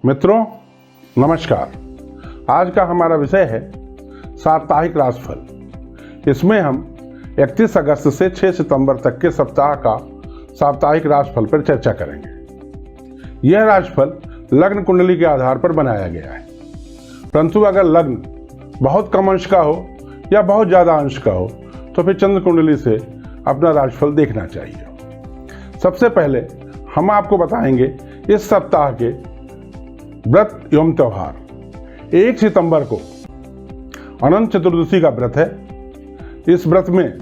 मित्रों नमस्कार। आज का हमारा विषय है साप्ताहिक राशिफल। इसमें हम 31 अगस्त से 6 सितंबर तक के सप्ताह का साप्ताहिक राशिफल पर चर्चा करेंगे। यह राशिफल लग्न कुंडली के आधार पर बनाया गया है, परंतु अगर लग्न बहुत कम अंश का हो या बहुत ज़्यादा अंश का हो तो फिर चंद्र कुंडली से अपना राशिफल देखना चाहिए। सबसे पहले हम आपको बताएंगे इस सप्ताह के व्रत एवं त्योहार। 1 सितंबर को अनंत चतुर्दशी का व्रत है। इस व्रत में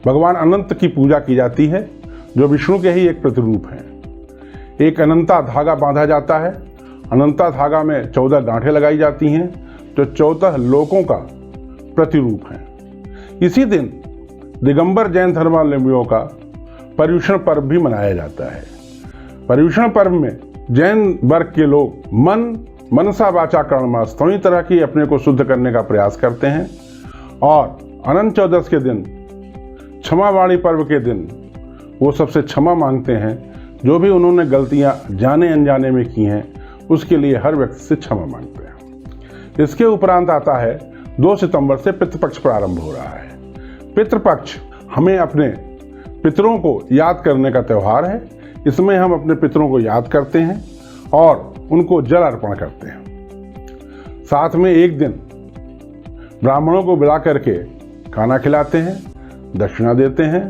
भगवान अनंत की पूजा की जाती है, जो विष्णु के ही एक प्रतिरूप हैं। एक अनंता धागा बांधा जाता है। अनंता धागा में 14 गांठें लगाई जाती हैं, जो 14 लोकों का प्रतिरूप हैं। इसी दिन दिगंबर जैन धर्मावलंबियों का पर्युषण पर्व भी मनाया जाता है। पर्युषण पर्व में जैन वर्ग के लोग मनसा वाचा कर्मणा दोनों तरह की अपने को शुद्ध करने का प्रयास करते हैं और अनंत चतुर्दशी के दिन, क्षमावाणी पर्व के दिन वो सबसे क्षमा मांगते हैं। जो भी उन्होंने गलतियां जाने अनजाने में की हैं उसके लिए हर व्यक्ति से क्षमा मांगते हैं। इसके उपरांत आता है 2 सितंबर से पितृपक्ष प्रारंभ हो रहा है। पितृपक्ष हमें अपने पितरों को याद करने का त्यौहार है। इसमें हम अपने पितरों को याद करते हैं और उनको जल अर्पण करते हैं। साथ में एक दिन ब्राह्मणों को बुला करके खाना खिलाते हैं, दक्षिणा देते हैं।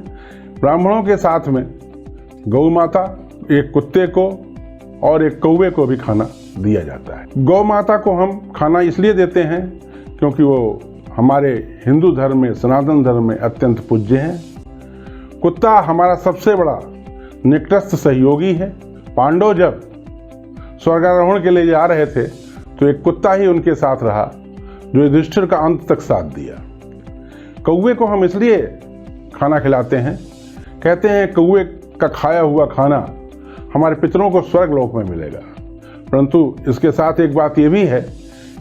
ब्राह्मणों के साथ में गौ माता, एक कुत्ते को और एक कौवे को भी खाना दिया जाता है। गौ माता को हम खाना इसलिए देते हैं क्योंकि वो हमारे हिंदू धर्म में, सनातन धर्म में अत्यंत पूज्य हैं। कुत्ता हमारा सबसे बड़ा निकटस्थ सहयोगी है। पांडव जब स्वर्गारोहण के लिए जा रहे थे तो एक कुत्ता ही उनके साथ रहा, जो युधिष्ठिर का अंत तक साथ दिया। कौवे को हम इसलिए खाना खिलाते हैं, कहते हैं कौवे का खाया हुआ खाना हमारे पितरों को स्वर्ग लोक में मिलेगा। परंतु इसके साथ एक बात ये भी है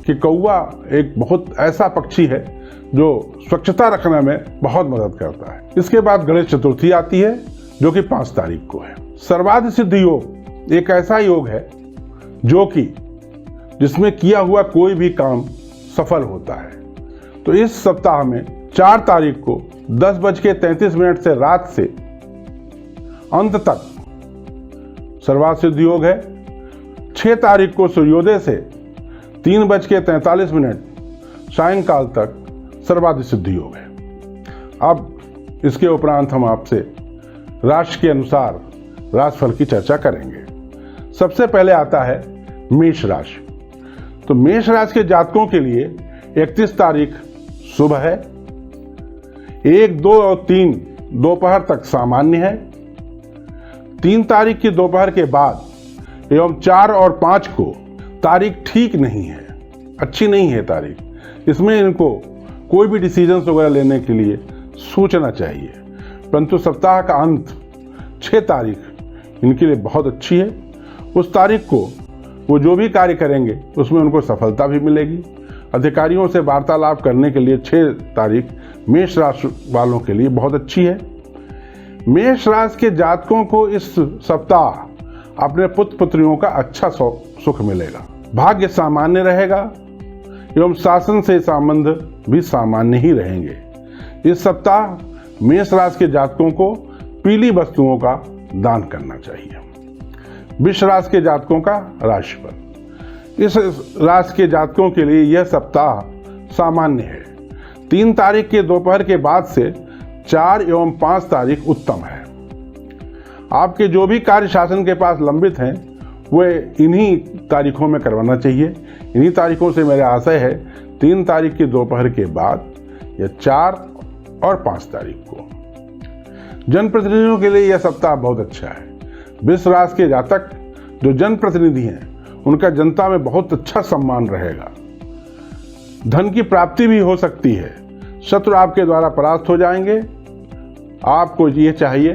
कि कौवा एक बहुत ऐसा पक्षी है जो स्वच्छता रखने में बहुत मदद करता है। इसके बाद गणेश चतुर्थी आती है, जो कि 5 तारीख को है। सर्वाधिक सिद्ध योग एक ऐसा योग है जो कि जिसमें किया हुआ कोई भी काम सफल होता है। तो इस सप्ताह में 4 तारीख को 10:33 से रात से अंत तक सर्वाधिक सिद्ध योग है। 6 तारीख को सूर्योदय से 3:43 सायंकाल तक सर्वाधिक सिद्ध योग है। अब इसके उपरांत हम आपसे राशि के अनुसार राशिफल की चर्चा करेंगे। सबसे पहले आता है मेष राशि। तो मेष राशि के जातकों के लिए 31 तारीख शुभ है। 1, 2 और 3 दोपहर तक सामान्य है। 3 तारीख की दोपहर के बाद एवं 4 और 5 को तारीख ठीक नहीं है, अच्छी नहीं है तारीख। इसमें इनको कोई भी डिसीजंस वगैरह लेने के लिए सोचना चाहिए। परंतु सप्ताह का अंत 6 तारीख इनके लिए बहुत अच्छी है। उस तारीख को वो जो भी कार्य करेंगे उसमें उनको सफलता भी मिलेगी। अधिकारियों से वार्तालाप करने के लिए 6 तारीख मेष राशि वालों के लिए बहुत अच्छी है। मेष राशि के जातकों को इस सप्ताह अपने पुत्र पुत्रियों का अच्छा सुख मिलेगा। भाग्य सामान्य रहेगा एवं शासन से संबंध भी सामान्य ही रहेंगे। इस सप्ताह मेष राशि के जातकों को पीली वस्तुओं का दान करना चाहिए। वृष राशि के जातकों का राशिफल। इस राशि के जातकों के लिए यह सप्ताह सामान्य है। 3 तारीख के दोपहर के बाद से 4 एवं 5 तारीख उत्तम है। आपके जो भी कार्य शासन के पास लंबित हैं वे इन्हीं तारीखों में करवाना चाहिए। इन्हीं तारीखों से मेरा आशय है 3 तारीख की दोपहर के बाद या 4 और 5 तारीख को। जनप्रतिनिधियों के लिए यह सप्ताह बहुत अच्छा है। वृष राशि के जातक जो जनप्रतिनिधि हैं उनका जनता में बहुत अच्छा सम्मान रहेगा। धन की प्राप्ति भी हो सकती है। शत्रु आपके द्वारा परास्त हो जाएंगे। आपको ये चाहिए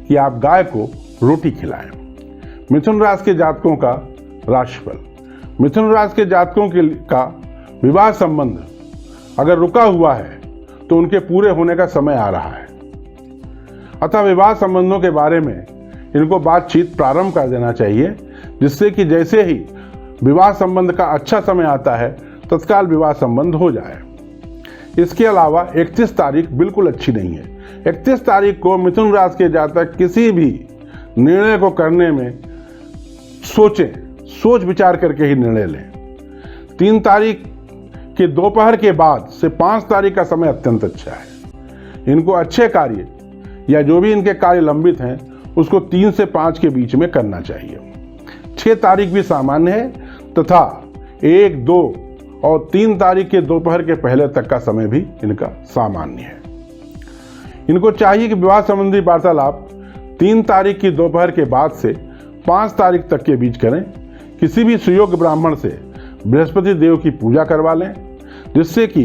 कि आप गाय को रोटी खिलाएं। मिथुन राशि के जातकों का राशिफल। मिथुन राशि के जातकों का विवाह संबंध अगर रुका हुआ है तो उनके पूरे होने का समय आ रहा है। अतः विवाह संबंधों के बारे में इनको बातचीत प्रारंभ कर देना चाहिए, जिससे कि जैसे ही विवाह संबंध का अच्छा समय आता है, तत्काल विवाह संबंध हो जाए। इसके अलावा 31 तारीख बिल्कुल अच्छी नहीं है। 31 तारीख को मिथुन राशि के जातक किसी भी निर्णय को करने में सोच विचार करके ही निर्णय लें। 3 तारीख के दोपहर के बाद से 5 तारीख का समय अत्यंत अच्छा है। इनको अच्छे कार्य या जो भी इनके कार्य लंबित हैं उसको 3 से 5 के बीच में करना चाहिए। 6 तारीख भी सामान्य है तथा 1, 2 और 3 तारीख के दोपहर के पहले तक का समय भी इनका सामान्य है। इनको चाहिए कि विवाह संबंधी वार्तालाप 3 तारीख की दोपहर के बाद से 5 तारीख तक के बीच करें। किसी भी सुयोग्य ब्राह्मण से बृहस्पति देव की पूजा करवा लें, जिससे कि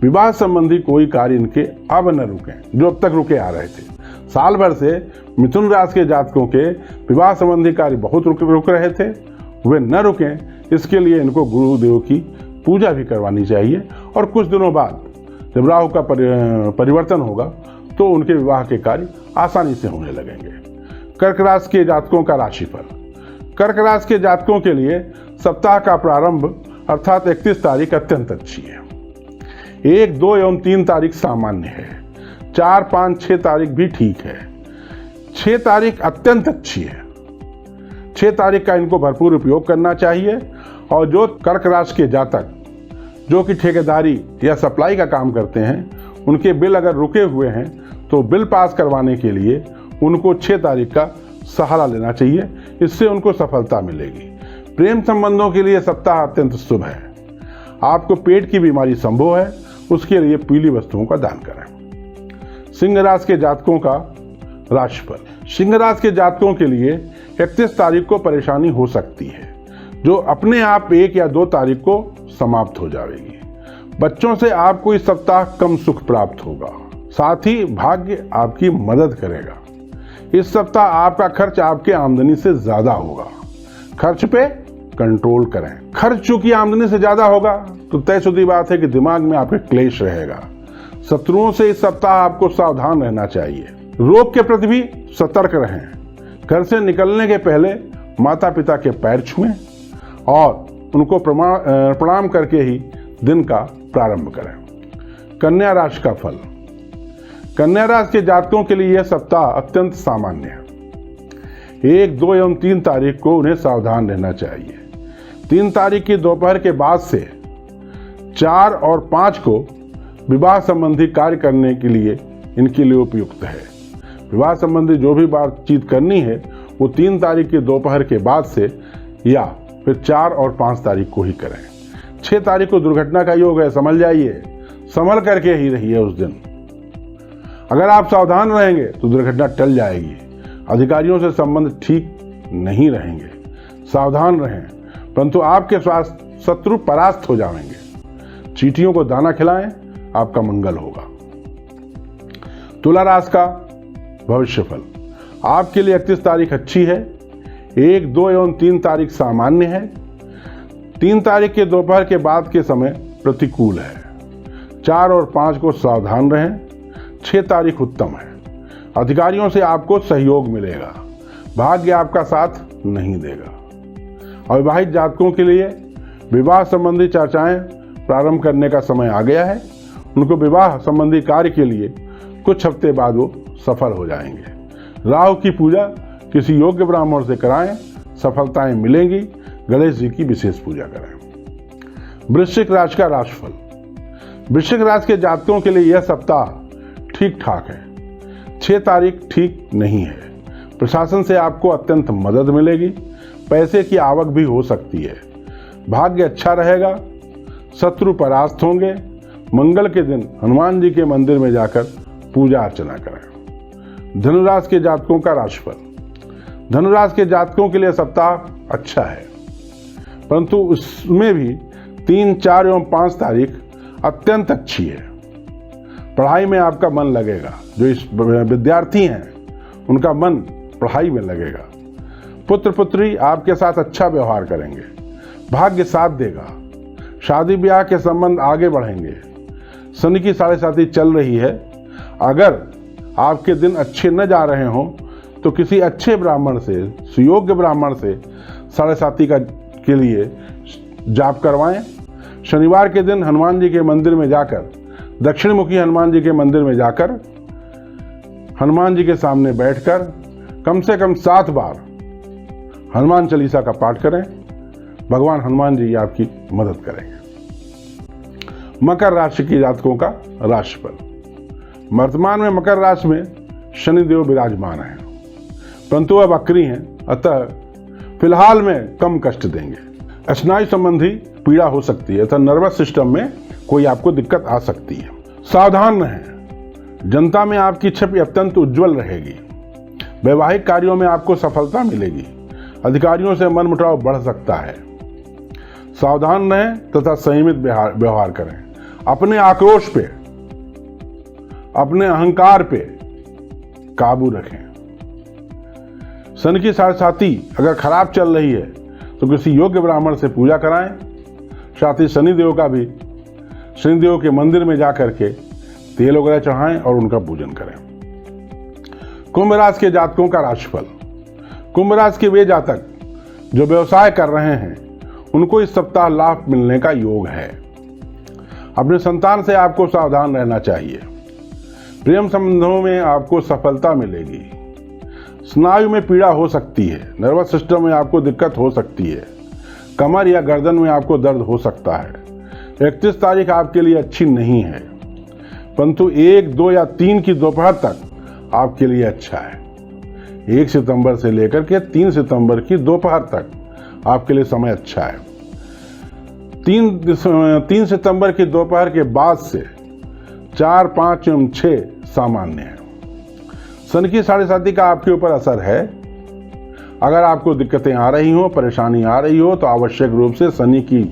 विवाह संबंधी कोई कार्य इनके अब न रुकें जो अब तक रुके आ रहे थे। साल भर से मिथुन राशि के जातकों के विवाह संबंधी कार्य बहुत रुक रहे थे, वे न रुकें इसके लिए इनको गुरुदेव की पूजा भी करवानी चाहिए। और कुछ दिनों बाद जब राहु का परिवर्तन होगा तो उनके विवाह के कार्य आसानी से होने लगेंगे। कर्क राशि के जातकों का राशिफल। कर्क राशि के जातकों के लिए सप्ताह का प्रारंभ अर्थात 31 तारीख अत्यंत अच्छी है। 1, 2 एवं 3 तारीख सामान्य है। 4, 5, 6 तारीख भी ठीक है। 6 तारीख अत्यंत अच्छी है। 6 तारीख का इनको भरपूर उपयोग करना चाहिए। और जो कर्क राशि के जातक जो कि ठेकेदारी या सप्लाई का काम करते हैं, उनके बिल अगर रुके हुए हैं तो बिल पास करवाने के लिए उनको 6 तारीख का सहारा लेना चाहिए। इससे उनको सफलता मिलेगी। प्रेम संबंधों के लिए सप्ताह अत्यंत शुभ है। आपको पेट की बीमारी संभव है, उसके लिए पीली वस्तुओं का दान करें। सिंह राशि के जातकों का राशिफल। सिंह राशि के जातकों के लिए 31 तारीख को परेशानी हो सकती है, जो अपने आप 1 या 2 तारीख को समाप्त हो जाएगी। बच्चों से आपको इस सप्ताह कम सुख प्राप्त होगा, साथ ही भाग्य आपकी मदद करेगा। इस सप्ताह आपका खर्च आपके आमदनी से ज्यादा होगा। खर्च पे कंट्रोल करें। खर्च चूंकि आमदनी से ज्यादा होगा तो तयशुदा बात है कि दिमाग में आपके क्लेश रहेगा। शत्रुओं से इस सप्ताह आपको सावधान रहना चाहिए। रोग के प्रति भी सतर्क रहें। घर से निकलने के पहले माता पिता के पैर छुएं और उनको प्रणाम करके ही दिन का प्रारंभ करें। कन्या राशि का फल। कन्या राशि के जातकों के लिए यह सप्ताह अत्यंत सामान्य है। 1, 2 एवं 3 तारीख को उन्हें सावधान रहना चाहिए। 3 तारीख की दोपहर के बाद से 4 और 5 को विवाह संबंधी कार्य करने के लिए इनके लिए उपयुक्त है। विवाह संबंधी जो भी बातचीत करनी है वो 3 तारीख की दोपहर के बाद से या फिर 4 और 5 तारीख को ही करें। 6 तारीख को दुर्घटना का योग है, संभल जाइए, संभल करके ही रहिए उस दिन। अगर आप सावधान रहेंगे तो दुर्घटना टल जाएगी। अधिकारियों से संबंध ठीक नहीं रहेंगे। सावधान रहें, परंतु आपके स्वास्थ्य शत्रु परास्त हो जाएंगे। चींटियों को दाना खिलाएं, आपका मंगल होगा। तुला राशि का भविष्यफल। आपके लिए 31 तारीख अच्छी है। 1, 2 एवं 3 तारीख सामान्य है। 3 तारीख के दोपहर के बाद के समय प्रतिकूल है। 4 और 5 को सावधान रहें। 6 तारीख उत्तम है। अधिकारियों से आपको सहयोग मिलेगा। भाग्य आपका साथ नहीं देगा। अविवाहित जातकों के लिए विवाह संबंधी चर्चाएं प्रारंभ करने का समय आ गया है। उनको विवाह संबंधी कार्य के लिए कुछ हफ्ते बाद वो सफल हो जाएंगे। राहु की पूजा किसी योग्य ब्राह्मण से कराएं, सफलताएं मिलेंगी। गणेश जी की विशेष पूजा करें। वृश्चिक राशि का राशिफल। वृश्चिक राशि के जातकों के लिए यह सप्ताह ठीक ठाक है। 6 तारीख ठीक नहीं है। प्रशासन से आपको अत्यंत मदद मिलेगी। पैसे की आवक भी हो सकती है। भाग्य अच्छा रहेगा। शत्रु परास्त होंगे। मंगल के दिन हनुमान जी के मंदिर में जाकर पूजा अर्चना करें। धनुराशि के जातकों का राशिफल। धनुराशि के जातकों के लिए सप्ताह अच्छा है, परंतु उसमें भी 3, 4 एवं 5 तारीख अत्यंत अच्छी है। पढ़ाई में आपका मन लगेगा। जो इस विद्यार्थी हैं उनका मन पढ़ाई में लगेगा। पुत्र पुत्री आपके साथ अच्छा व्यवहार करेंगे। भाग्य साथ देगा। शादी ब्याह के संबंध आगे बढ़ेंगे। शनि की 7.5 चल रही है। अगर आपके दिन अच्छे न जा रहे हों तो किसी अच्छे ब्राह्मण से, सुयोग्य ब्राह्मण से 7.5 के लिए जाप करवाएं। शनिवार के दिन हनुमान जी के मंदिर में जाकर, दक्षिण मुखी हनुमान जी के मंदिर में जाकर हनुमान जी के सामने बैठकर कम से कम 7 बार हनुमान चालीसा का पाठ करें। भगवान हनुमान जी आपकी मदद करेंगे। मकर राशि के जातकों का राशिफल। वर्तमान में मकर राशि में शनिदेव विराजमान हैं, परंतु वह वक्री हैं, अतः फिलहाल में कम कष्ट देंगे। स्नायु संबंधी पीड़ा हो सकती है, अतः नर्वस सिस्टम में कोई आपको दिक्कत आ सकती है। सावधान रहें। जनता में आपकी छवि अत्यंत उज्जवल रहेगी। वैवाहिक कार्यों में आपको सफलता मिलेगी। अधिकारियों से मनमुटाव बढ़ सकता है। सावधान रहें तथा संयमित व्यवहार करें। अपने आक्रोश पे, अपने अहंकार पे काबू रखें। शनि की साढ़ेसाती अगर खराब चल रही है तो किसी योग्य ब्राह्मण से पूजा कराएं। साथ ही शनिदेव के मंदिर में जाकर के तेल वगैरह चढ़ाएं और उनका पूजन करें। कुंभ राशि के जातकों का राशिफल। कुंभ राशि के वे जातक जो व्यवसाय कर रहे हैं उनको इस सप्ताह लाभ मिलने का योग है। अपने संतान से आपको सावधान रहना चाहिए। प्रेम संबंधों में आपको सफलता मिलेगी। स्नायु में पीड़ा हो सकती है। नर्वस सिस्टम में आपको दिक्कत हो सकती है। कमर या गर्दन में आपको दर्द हो सकता है। 31 तारीख आपके लिए अच्छी नहीं है, परंतु 1, 2 या 3 की दोपहर तक आपके लिए अच्छा है। 1 सितंबर से लेकर के 3 सितंबर की दोपहर तक आपके लिए समय अच्छा है। 3 सितंबर की दोपहर के बाद से 4, 5 एवं 6 सामान्य है। शनि की साढ़ेसाती का आपके ऊपर असर है। अगर आपको दिक्कतें आ रही हो, परेशानी आ रही हो, तो आवश्यक रूप से शनि की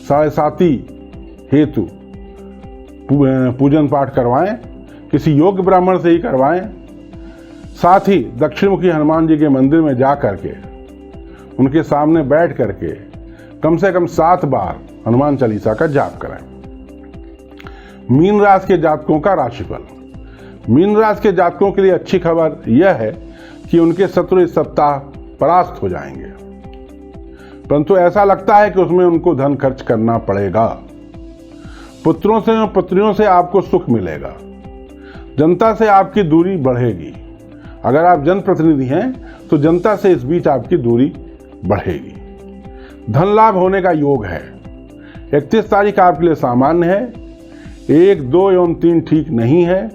साढ़ेसाती हेतु पूजन पाठ करवाएं। किसी योग्य ब्राह्मण से ही करवाएं। साथ ही दक्षिण मुखी हनुमान जी के मंदिर में जा करके उनके सामने बैठ करके कम से कम 7 बार हनुमान चालीसा का जाप करें। मीन राशि के जातकों का राशिफल। मीन राशि के जातकों के लिए अच्छी खबर यह है कि उनके शत्रु इस सप्ताह परास्त हो जाएंगे, परंतु ऐसा लगता है कि उसमें उनको धन खर्च करना पड़ेगा। पुत्रों से और पुत्रियों से आपको सुख मिलेगा। जनता से आपकी दूरी बढ़ेगी। अगर आप जनप्रतिनिधि हैं तो जनता से इस बीच आपकी दूरी बढ़ेगी। धन लाभ होने का योग है। 31 तारीख आपके लिए सामान्य है। 1, 2 एवं 3 ठीक नहीं है,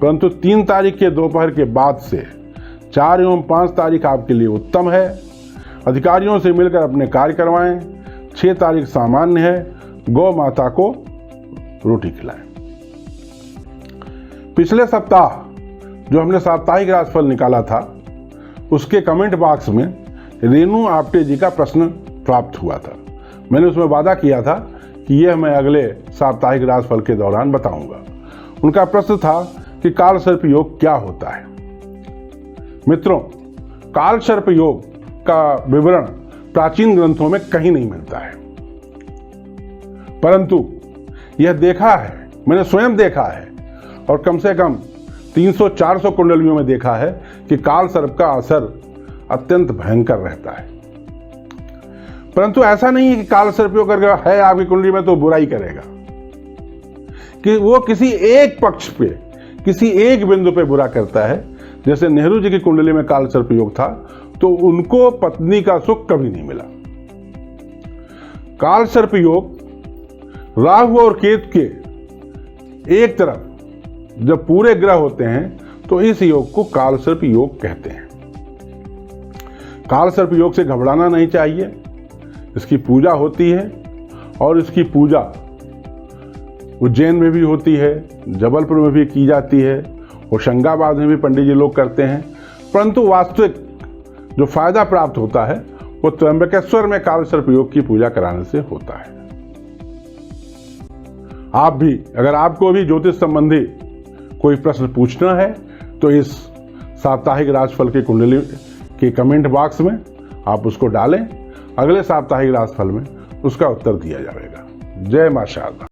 परंतु 3 तारीख के दोपहर के बाद से 4 एवं 5 तारीख आपके लिए उत्तम है। अधिकारियों से मिलकर अपने कार्य करवाएं। 6 तारीख सामान्य है। गौ माता को रोटी खिलाएं। पिछले सप्ताह जो हमने साप्ताहिक राशिफल निकाला था उसके कमेंट बॉक्स में रेणु आप्टे जी का प्रश्न प्राप्त हुआ था। मैंने उसमें वादा किया था कि यह मैं अगले साप्ताहिक राशिफल के दौरान बताऊंगा। उनका प्रश्न था कि काल सर्प योग क्या होता है। मित्रों, काल सर्प योग का विवरण प्राचीन ग्रंथों में कहीं नहीं मिलता है, परंतु यह देखा है, मैंने स्वयं देखा है और कम से कम 300-400 कुंडलियों में देखा है कि काल सर्प का असर अत्यंत भयंकर रहता है। परंतु ऐसा नहीं है कि काल सर्प योग करके है आपकी कुंडली में तो बुराई करेगा, कि वो किसी एक पक्ष पे, किसी एक बिंदु पे बुरा करता है। जैसे नेहरू जी की कुंडली में काल सर्प योग था तो उनको पत्नी का सुख कभी नहीं मिला। काल सर्प योग राहु और केतु के एक तरफ जब पूरे ग्रह होते हैं तो इस योग को काल सर्प योग कहते हैं। काल सर्प योग से घबराना नहीं चाहिए। इसकी पूजा होती है और इसकी पूजा उज्जैन में भी होती है, जबलपुर में भी की जाती है, होशंगाबाद में भी पंडित जी लोग करते हैं। परंतु वास्तविक जो फायदा प्राप्त होता है वो त्र्यंबकेश्वर में काल सर्प योग की पूजा कराने से होता है। आप भी, अगर आपको भी ज्योतिष संबंधी कोई प्रश्न पूछना है तो इस साप्ताहिक राशिफल की कुंडली के कमेंट बॉक्स में आप उसको डालें। अगले साप्ताहिक राशिफल में उसका उत्तर दिया जाएगा। जय मां शारदा।